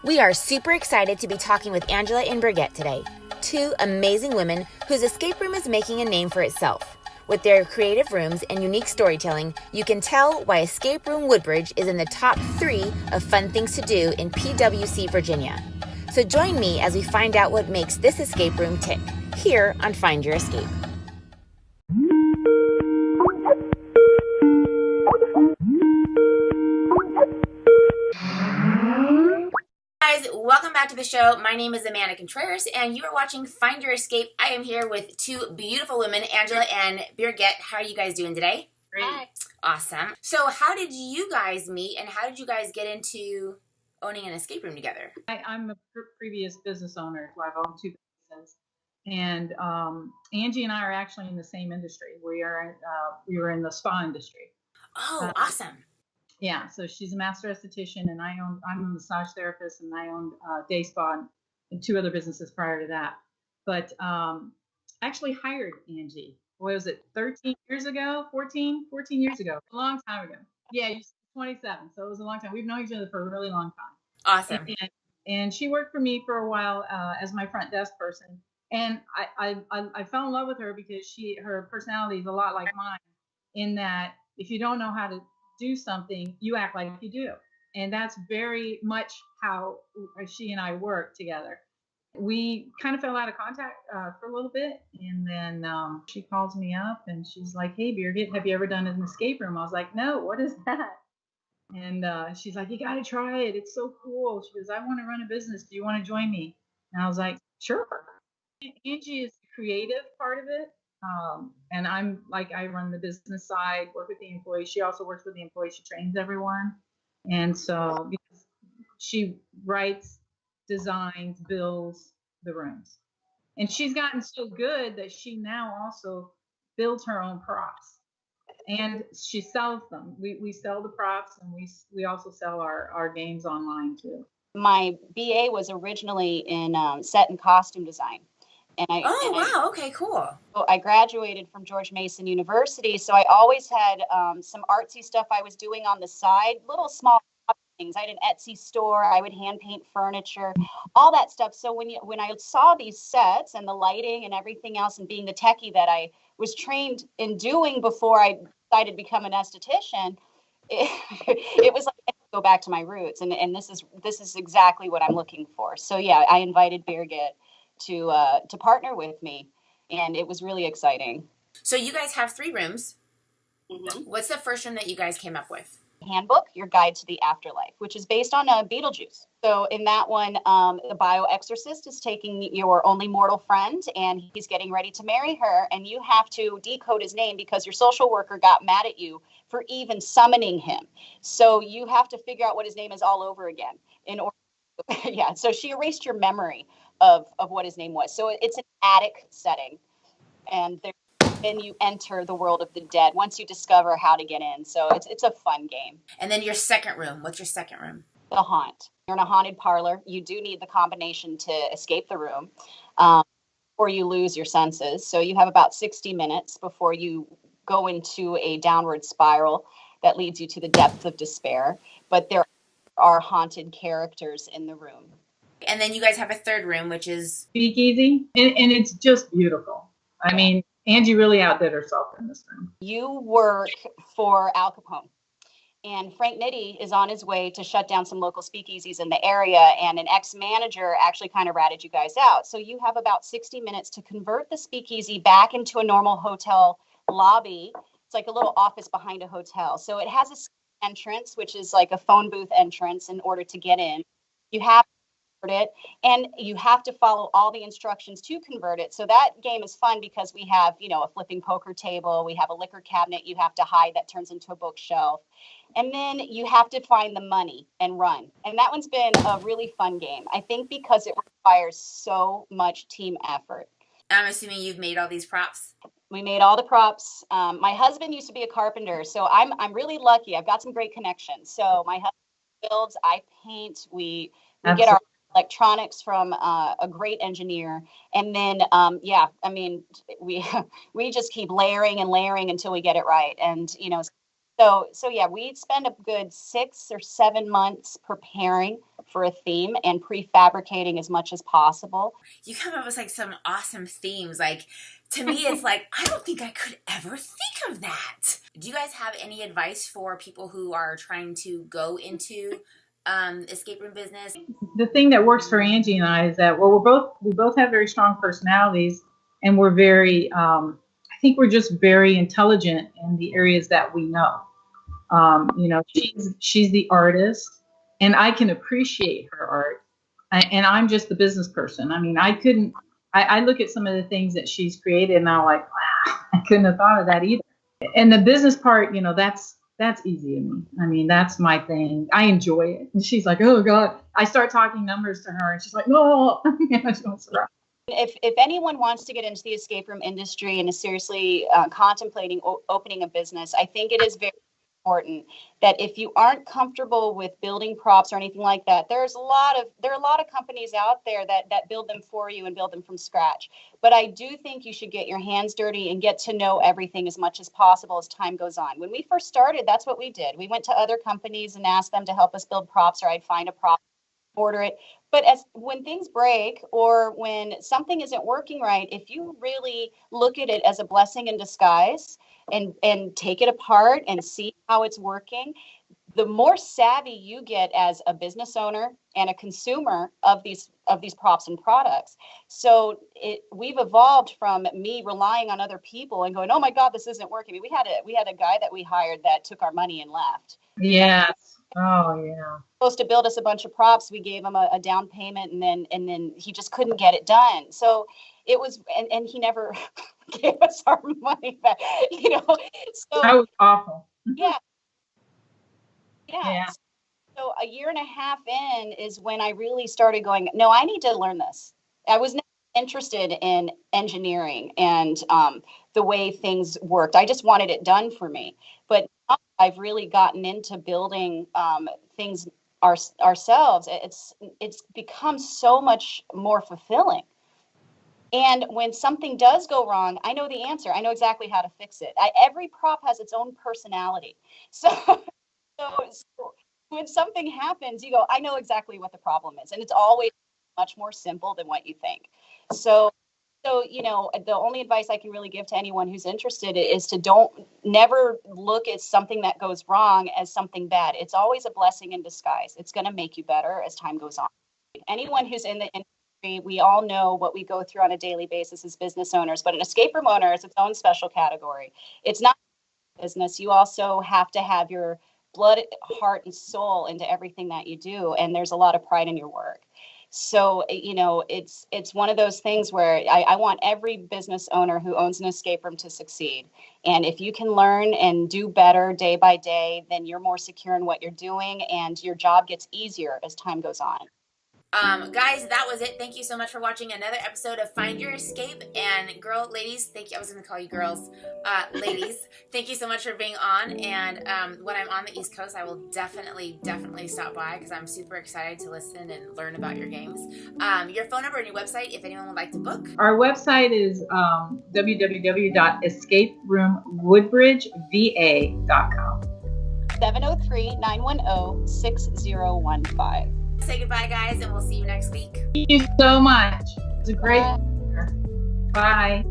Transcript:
We are super excited to be talking with Angela and Birgit today, two amazing women whose escape room is making a name for itself. With their creative rooms and unique storytelling, you can tell why Escape Room WoodBridge is in the top 3 of fun things to do in PWC, Virginia. So join me as we find out what makes this escape room tick, here on Find Your Escape. Guys, welcome back to the show. My name is Amanda Contreras, and you are watching Find Your Escape. I am here with two beautiful women, Angela and Birgit. How are you guys doing today? Great. Hi. Awesome. So how did you guys meet, and how did you guys get into owning an escape room together? I'm a previous business owner, so I've owned 2 businesses. And Angie and I are actually in the same industry. We were in the spa industry. Oh, awesome. Yeah, so she's a master esthetician, and I'm a massage therapist, and I owned day spa and 2 other businesses prior to that. But I actually hired Angie. What was it, 13 years ago? 14 years ago, a long time ago. Yeah, you're 27, so it was a long time. We've known each other for a really long time. Awesome. And she worked for me for a while as my front desk person. And I fell in love with her because her personality is a lot like mine, in that if you don't know how to do something, you act like you do. And that's very much how she and I work together. We kind of fell out of contact for a little bit. And then she calls me up and she's like, "Hey, Birgit, have you ever done an escape room?" I was like, "No, what is that?" And she's like, "You got to try it. It's so cool." She goes, "I want to run a business. Do you want to join me?" And I was like, "Sure." Angie is the creative part of it. And I run the business side, work with the employees. She also works with the employees. She trains everyone. And so because she writes, designs, builds the rooms. And she's gotten so good that she now also builds her own props. And she sells them. We sell the props, and we also sell our games online too. My BA was originally in set and costume design. Wow. Okay, cool. I graduated from George Mason University, so I always had some artsy stuff I was doing on the side, little small things. I had an Etsy store. I would hand paint furniture, all that stuff. So when I saw these sets and the lighting and everything else, and being the techie that I was trained in doing before I decided to become an esthetician, it was like I had to go back to my roots, and this is exactly what I'm looking for. So yeah, I invited Birgit to partner with me, and it was really exciting. So you guys have 3 rooms. Mm-hmm. What's the first room that you guys came up with? Handbook, Your Guide to the Afterlife, which is based on Beetlejuice. So in that one, the bioexorcist is taking your only mortal friend, and he's getting ready to marry her, and you have to decode his name because your social worker got mad at you for even summoning him. So you have to figure out what his name is all over again in order. Yeah, so she erased your memory of what his name was. So it's an attic setting, and then you enter the world of the dead once you discover how to get in. So it's a fun game. And then your second room. What's your second room? The haunt. You're in a haunted parlor. You do need the combination to escape the room, or you lose your senses. So you have about 60 minutes before you go into a downward spiral that leads you to the depth of despair. But there are haunted characters in the room. And then you guys have a third room, which is speakeasy, and it's just beautiful. I mean, Angie really outdid herself in this room. You work for Al Capone, and Frank Nitti is on his way to shut down some local speakeasies in the area, and an ex-manager actually kind of ratted you guys out. So you have about 60 minutes to convert the speakeasy back into a normal hotel lobby. It's like a little office behind a hotel. So it has a entrance, which is like a phone booth entrance in order to get in. You have it, and you have to follow all the instructions to convert it. So that game is fun because we have, a flipping poker table, we have a liquor cabinet you have to hide that turns into a bookshelf, and then you have to find the money and run. And that one's been a really fun game, I think, because it requires so much team effort. I'm assuming you've made all these props. We made all the props. My husband used to be a carpenter, so I'm really lucky. I've got some great connections. So my husband builds, I paint, we get our electronics from a great engineer, and then we just keep layering and layering until we get it right. And So yeah, we'd spend a good 6 or 7 months preparing for a theme and prefabricating as much as possible. You come up with like some awesome themes. Like, to me, it's like, I don't think I could ever think of that. Do you guys have any advice for people who are trying to go into escape room business? The thing that works for Angie and I is that, well, we both have very strong personalities, and we're very, I think we're just very intelligent in the areas that we know. She's the artist, and I can appreciate her art, and I'm just the business person. I mean, I look at some of the things that she's created, and I'm like, wow, I couldn't have thought of that either. And the business part, that's easy to me. I mean, that's my thing. I enjoy it. And she's like, oh God, I start talking numbers to her, and she's like, no. If anyone wants to get into the escape room industry and is seriously contemplating opening a business, I think it is very important that if you aren't comfortable with building props or anything like that, there are a lot of companies out there that build them for you and build them from scratch. But I do think you should get your hands dirty and get to know everything as much as possible as time goes on. When we first started, that's what we did. We went to other companies and asked them to help us build props, or I'd find a prop, order it. But when things break or when something isn't working right, if you really look at it as a blessing in disguise and take it apart and see how it's working, the more savvy you get as a business owner and a consumer of these props and products. So we've evolved from me relying on other people and going, oh my God, this isn't working. I mean, we had a guy that we hired that took our money and left. Yes. Oh yeah. Supposed to build us a bunch of props. We gave him a down payment, and then he just couldn't get it done. So it was, and he never gave us our money back. So that was awful. Yeah. So a year and a half in is when I really started going, no, I need to learn this. I was never interested in engineering and the way things worked. I just wanted it done for me. But now I've really gotten into building things ourselves. It's become so much more fulfilling. And when something does go wrong, I know the answer. I know exactly how to fix it. Every prop has its own personality. So when something happens, you go, I know exactly what the problem is. And it's always much more simple than what you think. So the only advice I can really give to anyone who's interested is to never look at something that goes wrong as something bad. It's always a blessing in disguise. It's going to make you better as time goes on. Anyone who's in the industry, we all know what we go through on a daily basis as business owners, but an escape room owner is its own special category. It's not business. You also have to have your blood, heart, and soul into everything that you do. And there's a lot of pride in your work. So, it's one of those things where I want every business owner who owns an escape room to succeed. And if you can learn and do better day by day, then you're more secure in what you're doing and your job gets easier as time goes on. Guys, that was it. Thank you so much for watching another episode of Find Your Escape. And ladies, thank you. I was going to call you girls. Ladies, thank you so much for being on. And when I'm on the East Coast, I will definitely stop by because I'm super excited to listen and learn about your games. Your phone number and your website, if anyone would like to book. Our website is www.escaperoomwoodbridgeva.com. 703-910-6015. Say goodbye, guys, and we'll see you next week. Thank you so much. It was a great year. Bye.